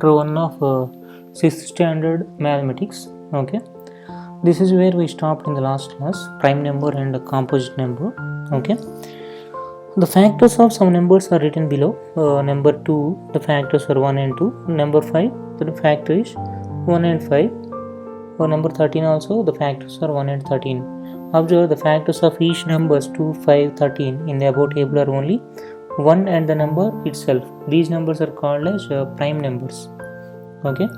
chapter 1 of 6th standard mathematics. Okay, this is where we stopped in the last class, prime number and composite number. Okay, the factors of some numbers are written below. Number 2, the factors are 1 and 2. Number 5, the factor is 1 and 5. For number 13 also, the factors are 1 and 13. Observe the factors of each numbers 2, 5, 13 in the above table are only 1 and the number itself. These numbers are called as prime numbers. Okay,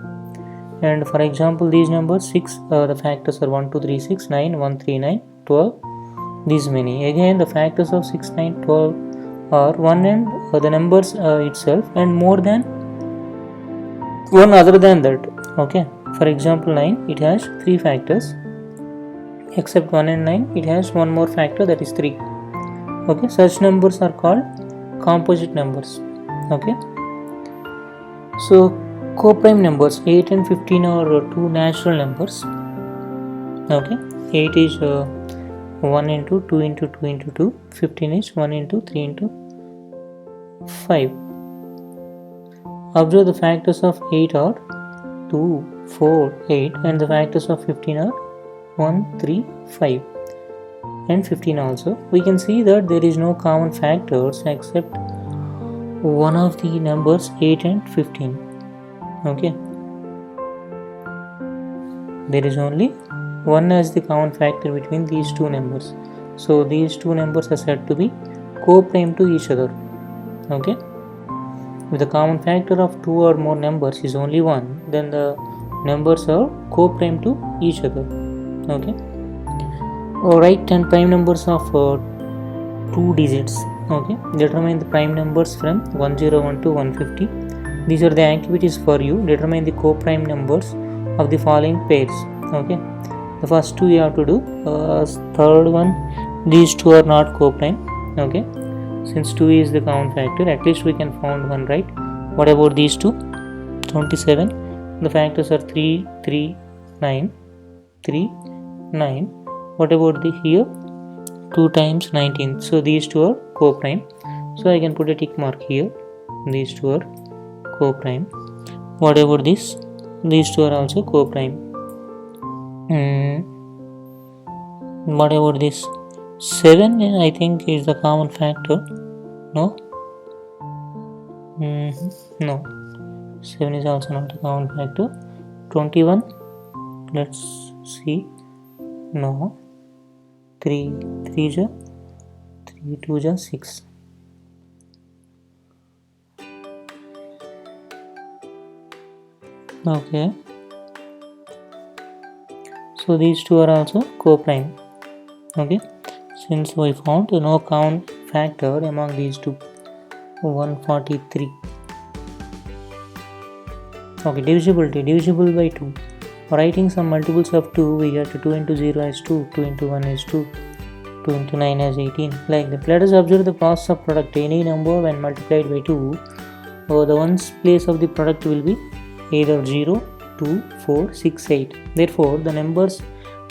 and for example, these numbers 6, the factors are 1, 2, 3, 6, 9, 1, 3, 9, 12, these many. Again, the factors of 6, 9, 12 are 1 and the numbers itself, and more than one other than that. Okay, for example, 9, it has 3 factors, except 1 and 9, it has one more factor, that is 3. Okay, such numbers are called composite numbers. Okay, so coprime numbers 8 and 15 are two natural numbers. Okay, 8 is 1 into 2 into 2 into 2, 15 is 1 into 3 into 5. Observe the factors of 8 are 2, 4, 8, and the factors of 15 are 1, 3, 5 and 15 also. We can see that there is no common factors except one of the numbers 8 and 15. Okay, there is only one as the common factor between these two numbers, so these two numbers are said to be coprime to each other. Okay, if the common factor of two or more numbers is only 1, then the numbers are coprime to each other. Okay, write 10 prime numbers of 2 digits. Okay, determine the prime numbers from 101 to 150. These are the activities for you. Determine the coprime numbers of the following pairs. Okay, the first two you have to do. Third one, these two are not coprime. Okay, since 2 is the common factor, at least we can find one, right? What about these two? 27. The factors are 3, 3, 9, 3, 9. What about the here? 2 times 19. So these two are coprime. So I can put a tick mark here. These two are coprime. What about this? These two are also coprime. What about this? 7, I think, is the common factor. No? No. 7 is also not a common factor. 21. Let's see. No. 3 is 3, 2 is 6. Okay, so these two are also coprime. Okay, since we found no common factor among these two. 143. Okay, divisibility, divisible by 2. Writing some multiples of 2, we get 2 into 0 as 2, 2 into 1 as 2, 2 into 9 as 18. Like that. Let us observe the process of product. Any number when multiplied by 2, the ones place of the product will be either 0, 2, 4, 6, 8. Therefore, the numbers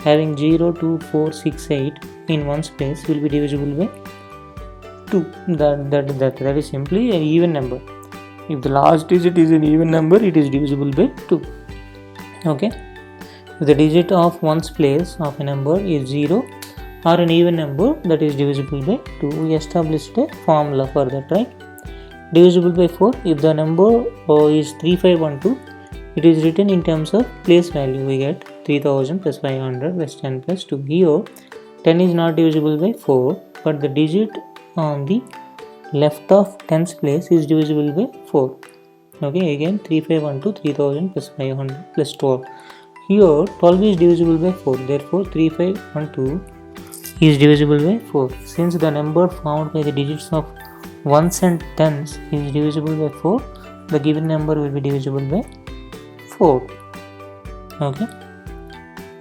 having 0, 2, 4, 6, 8 in one's place will be divisible by 2. That is simply an even number. If the last digit is an even number, it is divisible by 2. Okay. If the digit of one's place of a number is 0 or an even number, that is divisible by 2. We established a formula for that, right? Divisible by 4. If the number is 3512, it is written in terms of place value. We get 3000 plus 500 plus 10 plus 2. Here 10 is not divisible by 4, but the digit on the left of 10's place is divisible by 4. Okay, again 3512, 3000 plus 500 plus 12. Here 12 is divisible by 4, therefore 3512 is divisible by 4. Since the number found by the digits of 1s and 10s is divisible by 4, the given number will be divisible by 4. Okay,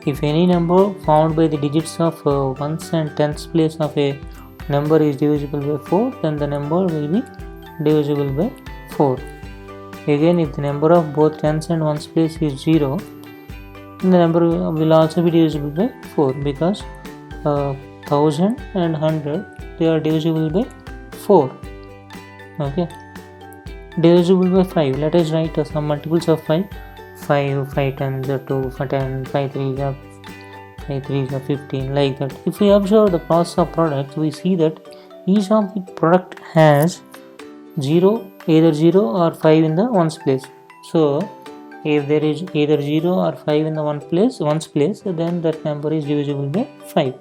if any number found by the digits of 1s and 10s place of a number is divisible by 4, then the number will be divisible by 4. Again, if the number of both 10s and 1s place is 0, then the number will also be divisible by 4, because 1000 and 100, they are divisible by 4. Okay, divisible by 5. Let us write some multiples of 5. 5 times 2, 10, 5 3 are 5 3 are 15, like that. If we observe the process of products, we see that each of the product has 0, either 0 or 5 in the ones place. So if there is either 0 or 5 in the ones place, then that number is divisible by 5.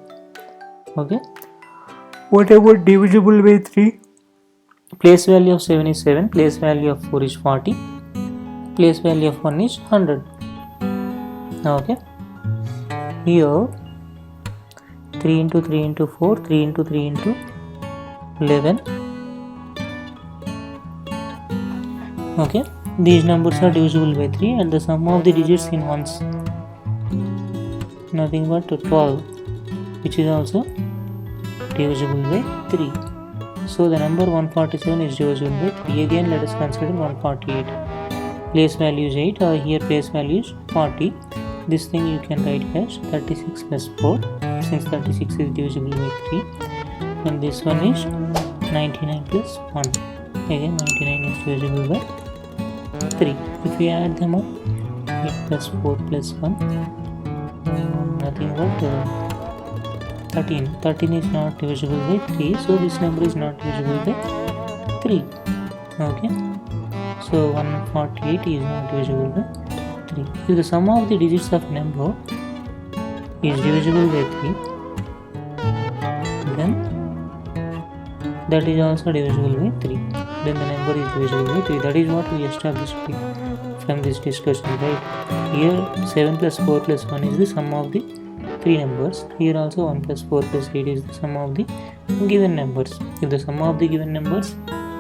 Okay. What about divisible by 3? Place value of 7 is 7, place value of 4 is 40, place value of 1 is 100. Okay. Here 3 into 3 into 4, 3 into 3 into 11. Okay. These numbers are divisible by 3 and the sum of the digits in ones nothing but 12, which is also divisible by 3. So the number 147 is divisible by 3. Again let us consider 148. Place value is 8 or here place value is 40. This thing you can write as 36 plus 4 since 36 is divisible by 3. And this one is 99 plus 1. Again 99 is divisible by 3. If we add them up, 8 plus 4 plus 1, nothing but 13. 13 is not divisible by 3, so this number is not divisible by 3. Okay. So 148 is not divisible by 3. If the sum of the digits of number is divisible by 3, then that is also divisible by 3. Then the number is divisible by 3. That is what we established from this discussion, right? Here 7 plus 4 plus 1 is the sum of the 3 numbers. Here also 1 plus 4 plus 8 is the sum of the given numbers. If the sum of the given numbers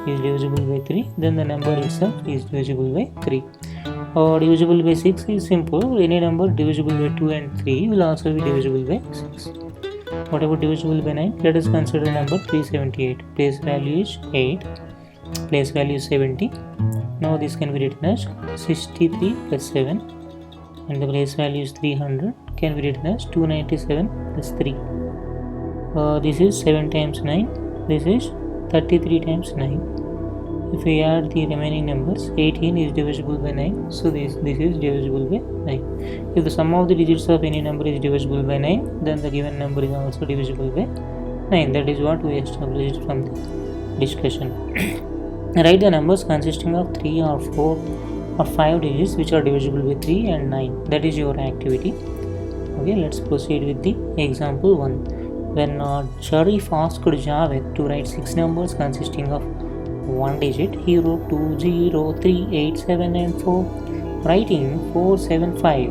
is divisible by 3, then the number itself is divisible by 3. Or divisible by 6 is simple. Any number divisible by 2 and 3 will also be divisible by 6. What about divisible by 9? Let us consider number 378. Place value is 8. Place value is 70. Now this can be written as 63 plus 7. And the place value is 300. Can be written as 297 plus 3. This is 7 times 9. This is 33 times 9. If we add the remaining numbers, 18 is divisible by 9. So this is divisible by 9. If the sum of the digits of any number is divisible by 9, then the given number is also divisible by 9. That is what we established from the discussion. Write the numbers consisting of 3 or 4 or 5 digits which are divisible by 3 and 9. That is your activity. Okay, let's proceed with the example 1. When Sharif asked Javed to write 6 numbers consisting of 1 digit, he wrote 2, 0, 3, 8, 7 and 4. Writing 4, 7, 5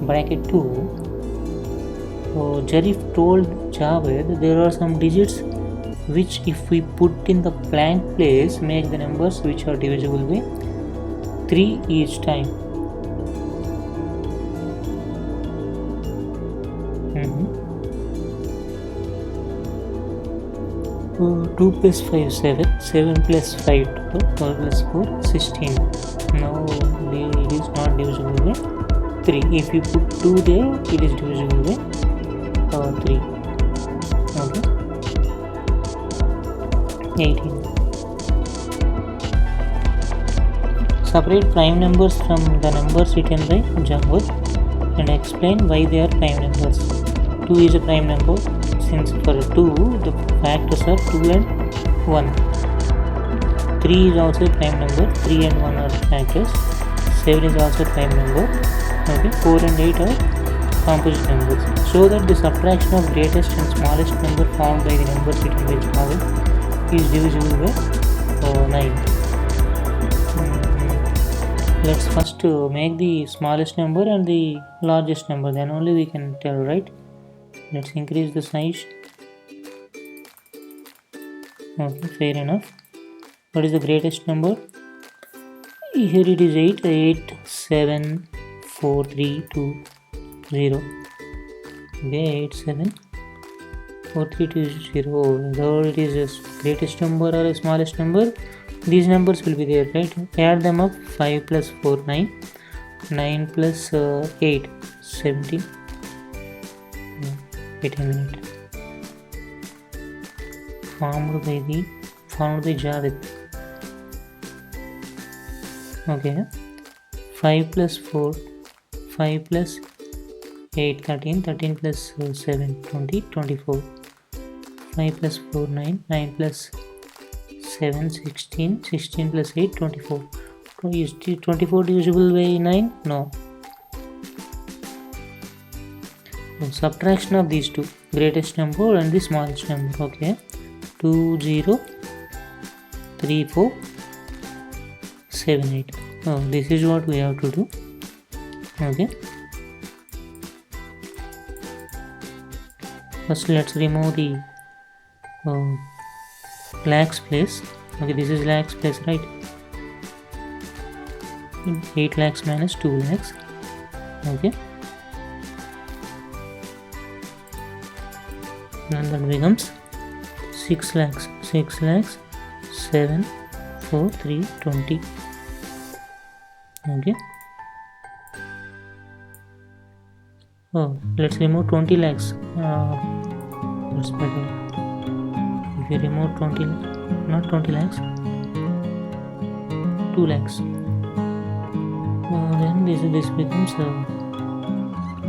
bracket 2. Sharif told Javed there are some digits which if we put in the blank place make the numbers which are divisible by 3 each time. 2 plus 5 7, 7 plus 5 12 plus 4 16. Now it is not divisible by 3. If you put 2 there, it is divisible by 3. Okay. 18. Separate prime numbers from the numbers written by Javed and explain why they are prime numbers. 2 is a prime number since for 2 the factors are 2 and 1. 3 is also a prime number, 3 and 1 are factors. 7 is also a prime number. Okay, 4 and 8 are composite numbers. Show that the subtraction of greatest and smallest number found by the numbers written by Javed is divisible by 9. Let's first make the smallest number and the largest number, then only we can tell, right? Let's increase the size. Okay, fair enough. What is the greatest number? Here it is 8, 8, 7, 4, 3, 2, 0. Okay, 8, 7, 4, 3, 2, 0. Whether it is a greatest number or a smallest number, these numbers will be there, right? Add them up. 5 plus 4, 9. 9 plus 8, 17. Wait a minute. Formed by Javed. Okay, 5 plus 4, 5 plus 8, 13, 13 plus 7, 20, 24. 5 plus 4, 9, 9 plus 7, 16, 16 plus 8, 24. Is 24 divisible by 9? No. Subtraction of these two, greatest number and the smallest number. Okay, 2, 0, 3, 4, 7, 8. Oh, this is what we have to do. Okay, first let's remove the lakhs place. Okay, this is lakhs place, right? 8 lakhs minus 2 lakhs. Okay, and that becomes 6 lakhs. 6 lakhs 7 4 3 20. Okay, oh, let's remove 20 lakhs. That's better. If you remove 20, not 20 lakhs, 2 lakhs, then this becomes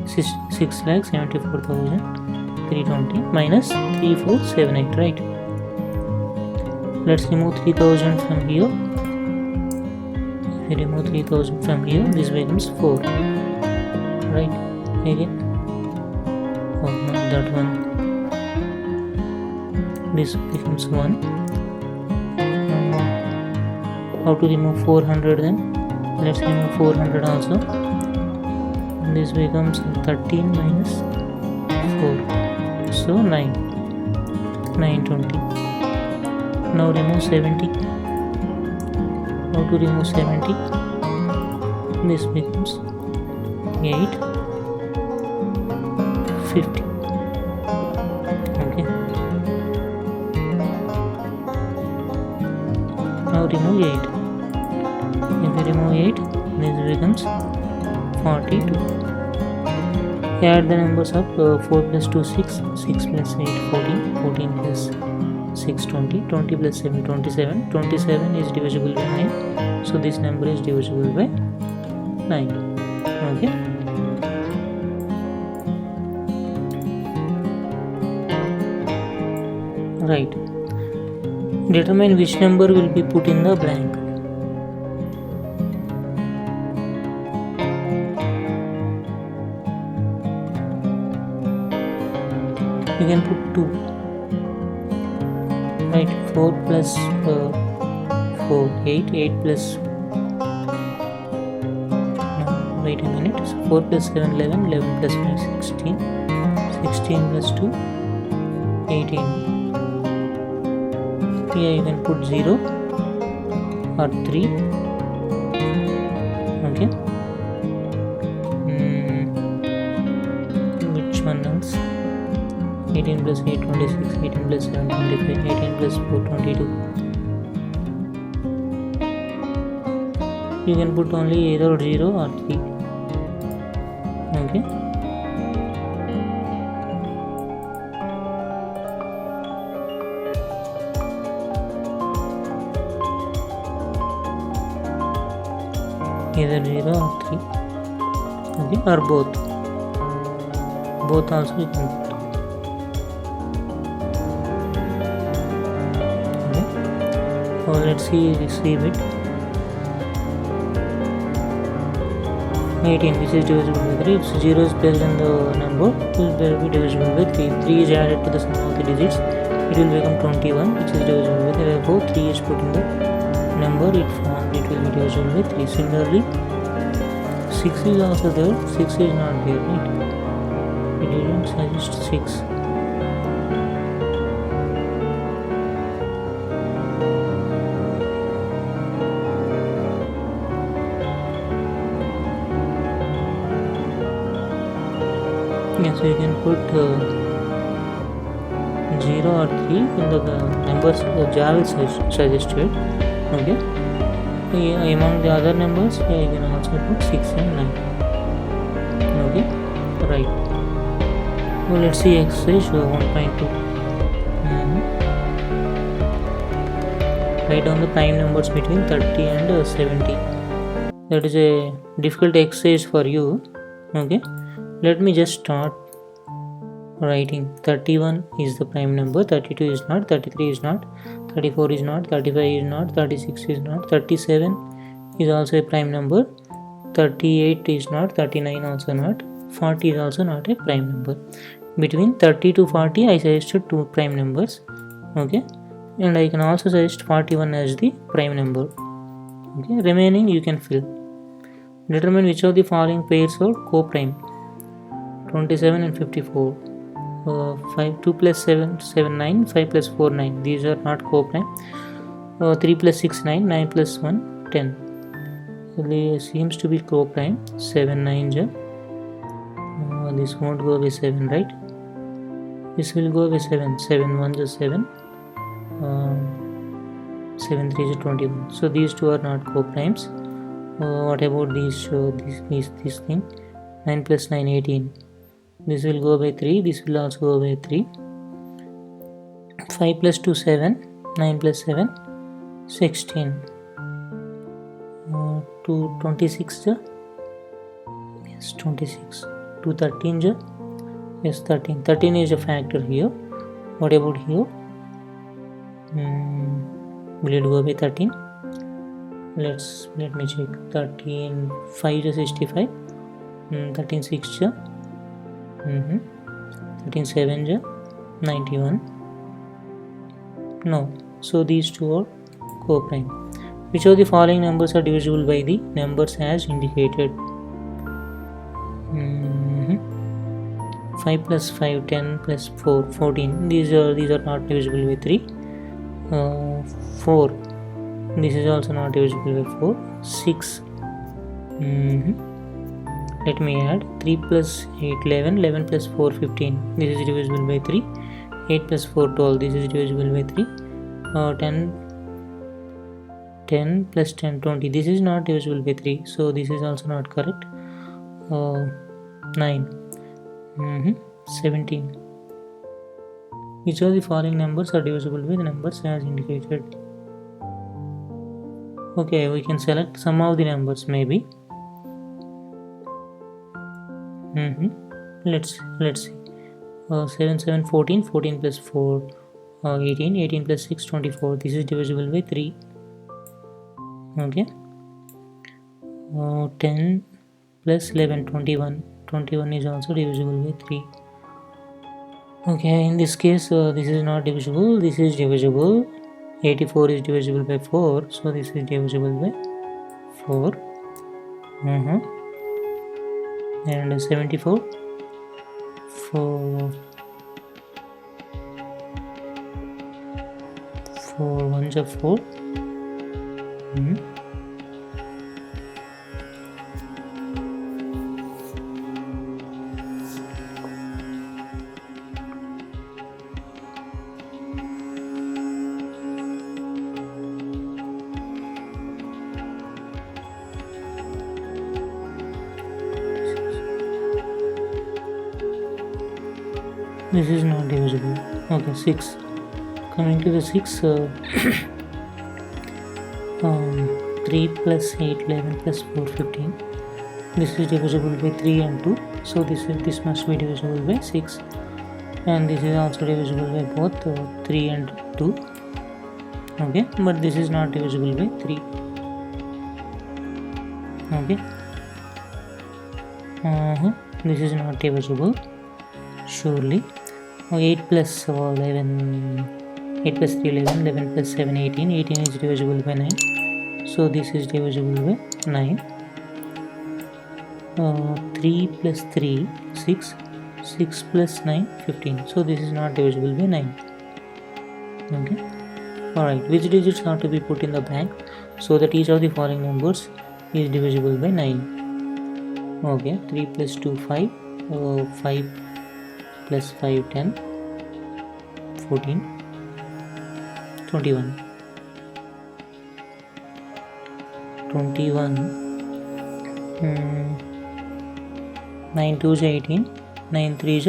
6 lakhs 74,320 minus 3478, right? Let's remove 3000 from here. If you remove 3000 from here, this becomes 4, right? Again, oh, not that one. This becomes 1. How to remove 400 then? Let's remove 400 also. This becomes 13 minus 4, so 9, 920. Now remove 70. How to remove 70? This becomes 8, 50. Okay, now remove 8. If you remove 8, this becomes 42. Add the numbers up. 4 plus 2 6, 6 plus 8 14, 14 plus 6 20, 20 plus 7 27. 27 is divisible by 9, so this number is divisible by 9. Okay, right. Determine which number will be put in the blank. You can put 2, right? 4 plus 4, 8, 8 plus, no, wait a minute, so 4 plus 7, 11, 11 plus 5, 16, 16 plus 2, 18. Here you can put 0 or 3. Okay, which one else? 18 plus 8 26, 18 plus 7 25, 18 plus 4 22. You can put only either 0 or 3. Okay, either 0 or 3. Okay, or both also you can put. So let's see receive it. 18, which is divisible by 3. If 0 is placed in the number, it will be divisible by 3. 3 is added to the sum of the digits, it will become 21, which is divisible by 3. Therefore 3 is put in the number it formed, it will be divisible by 3. Similarly, 6 is also there, 6 is not there, right? It didn't suggest 6. Yes, so you can put 0 or 3 in the numbers Java is suggested. Okay, among the other numbers, you can also put 6 and 9. Okay, right. Well, let's see exercise 1.2. Write down the prime numbers between 30 and 70. That is a difficult exercise for you. Okay, let me just start writing. 31 is the prime number, 32 is not, 33 is not, 34 is not, 35 is not, 36 is not, 37 is also a prime number, 38 is not, 39 also not, 40 is also not a prime number. Between 30 to 40 I suggested two prime numbers. Okay, and I can also suggest 41 as the prime number. Okay, remaining you can fill. Determine which of the following pairs are co-prime. 27 and 54. 5 2 plus 7 7 9, 5 plus 4 9. These are not co-prime. 3 plus 6 9, 9 plus 1 10. It seems to be co-prime. 7 9 ja. This won't go with 7, right? This will go with 7. 7 1 is 7. 7 3 is 21. So these two are not co-primes. What about these thing? 9 plus 9 18. This will go by 3. This will also go by 3. 5 plus 2 7. 9 plus 7 16. 2 26 ja? Yes, 26. 2 13 ja? Yes, 13. 13 is a factor here. What about here? Will it go by 13? Let me check. 13 5 is 65. 13 6 ja? 13 7 ja? 91. No. So these two are co-prime. Which of the following numbers are divisible by the numbers as indicated? 5 plus 5 10 plus 4 14. These are not divisible by 3. 4. This is also not divisible by 4. 6. Let me add. 3 plus 8 11. 11 plus 4 15. This is divisible by 3. 8 plus 4 12. This is divisible by 3. 10 plus 10 20. This is not divisible by 3. So this is also not correct. 9. 17. Which of the following numbers are divisible by the numbers as indicated? Okay, we can select some of the numbers maybe. Let's see. 7 7 14. 14 plus 4 18. 18 plus 6 24. This is divisible by 3. Okay. 10 plus 11 21. 21 is also divisible by 3. Okay, in this case this is not divisible, this is divisible. 84 is divisible by 4, so this is divisible by 4. And 74 4 1s are 4. This is not divisible. Okay, 6. Coming to the 6, 3 plus 8 11 plus 4 15. This is divisible by 3 and 2. So this must be divisible by 6. And this is also divisible by both 3 and 2. Okay, but this is not divisible by 3. Okay. This is not divisible. Surely. 8 plus 11. 8 plus 3 11. 11 plus 7 18. 18 is divisible by 9. So this is divisible by 9. 3 plus 3 6. 6 plus 9 15. So this is not divisible by 9. Okay. Alright, which digits have to be put in the blank so that each of the following numbers is divisible by 9? Okay, 3 plus 2 5. 5 plus 5 10. 14 21. 21. 9 2 is 18. 9 3 is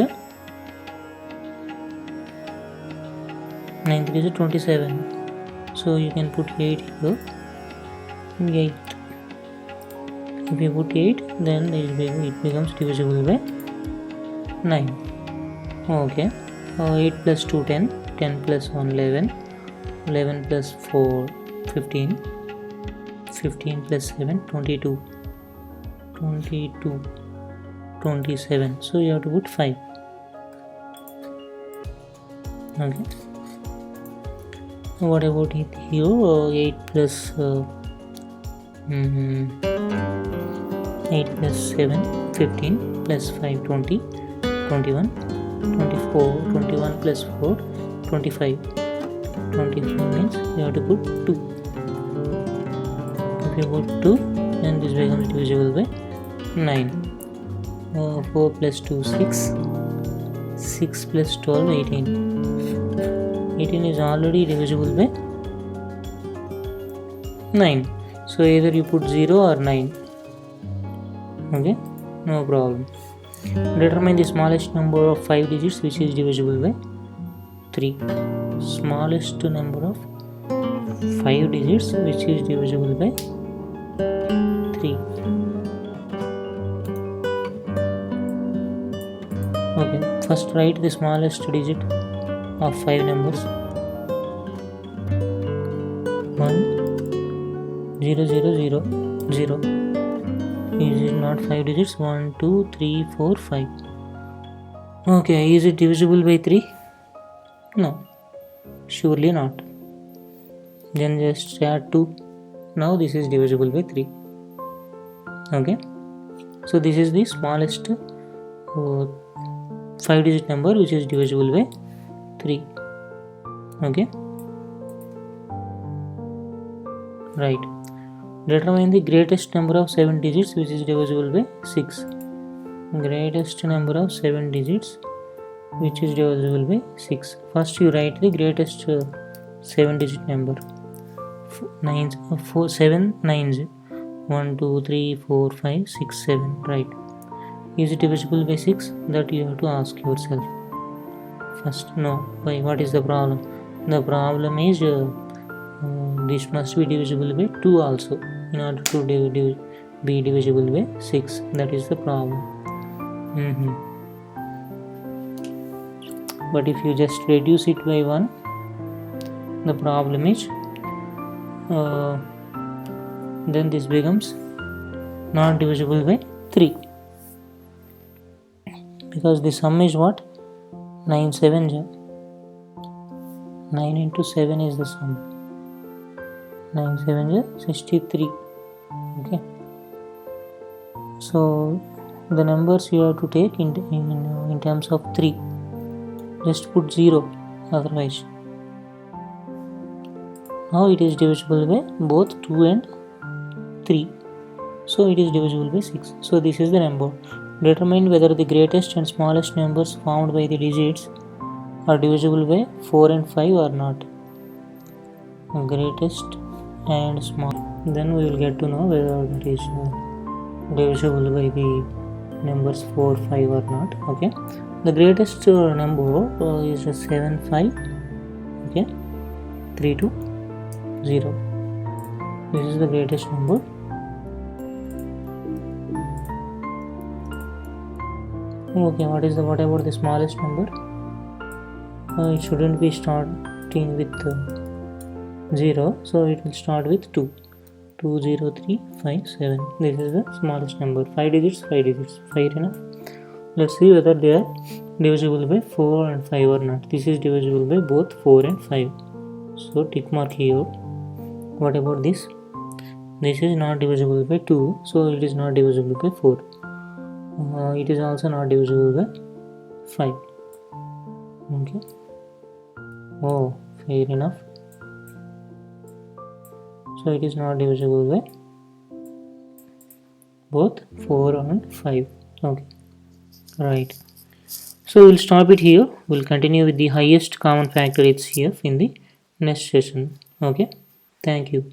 9 3 is 27. So you can put 8 here. 8. If you put 8, then it becomes divisible by 9. Okay. 8 plus 2 10, 10 plus 1 11, 11 plus 4 15, 15 plus 7 22, 22 27. So you have to put 5. Okay. What about it here? 8 plus 8 plus 7 15 plus 5 20, 21, 24, 21 plus 4 25, 25 means you have to put 2. If you put 2, then this becomes divisible by 9. 4 plus 2 6, 6 plus 12 18. 18 is already divisible by 9. So either you put 0 or 9. Okay, no problem. Determine the smallest number of 5 digits which is divisible by 3. Smallest number of 5 digits which is divisible by 3. Okay, first write the smallest digit of 5 numbers. 1 0 0 0 0. Is it not 5 digits? 1 2 3 4 5. Okay, is it divisible by 3? No, surely not. Then just add 2. Now this is divisible by 3. Okay, so this is the smallest 5 digit number which is divisible by 3. Okay, right. Determine the greatest number of 7 digits which is divisible by 6. Greatest number of 7 digits which is divisible by 6. First you write the greatest 7 digit number. 7 nines. 1 2 3 4 5 6 7. Right. Is it divisible by 6? That you have to ask yourself. First, no. Why? What is the problem? The problem is this must be divisible by 2 also in order to be divisible by 6. That is the problem. But if you just reduce it by 1, the problem is then this becomes not divisible by 3, because the sum is what? 9 7. 9 into 7 is the sum. 9 7 is 63. Okay, so the numbers you have to take in terms of 3. Just put 0, otherwise. Now it is divisible by both 2 and 3. So it is divisible by 6. So this is the number. Determine whether the greatest and smallest numbers found by the digits are divisible by 4 and 5 or not. Greatest and small. Then we will get to know whether it is divisible by the numbers 4, 5 or not. Okay. The greatest number is 7 5. Okay. 3 2 0. This is the greatest number. Okay, what about the smallest number? It shouldn't be starting with 0, so it will start with 2. 2 0 3 5 7. This is the smallest number. 5 digits, 5 digits. 5 enough. Let's see whether they are divisible by 4 and 5 or not. This is divisible by both 4 and 5. So tick mark here. What about this? This is not divisible by 2, so it is not divisible by 4. It is also not divisible by 5. Okay. Oh, fair enough. So it is not divisible by both 4 and 5. Okay. Right. So we'll stop it here. We'll continue with the highest common factor HCF in the next session. Okay. Thank you.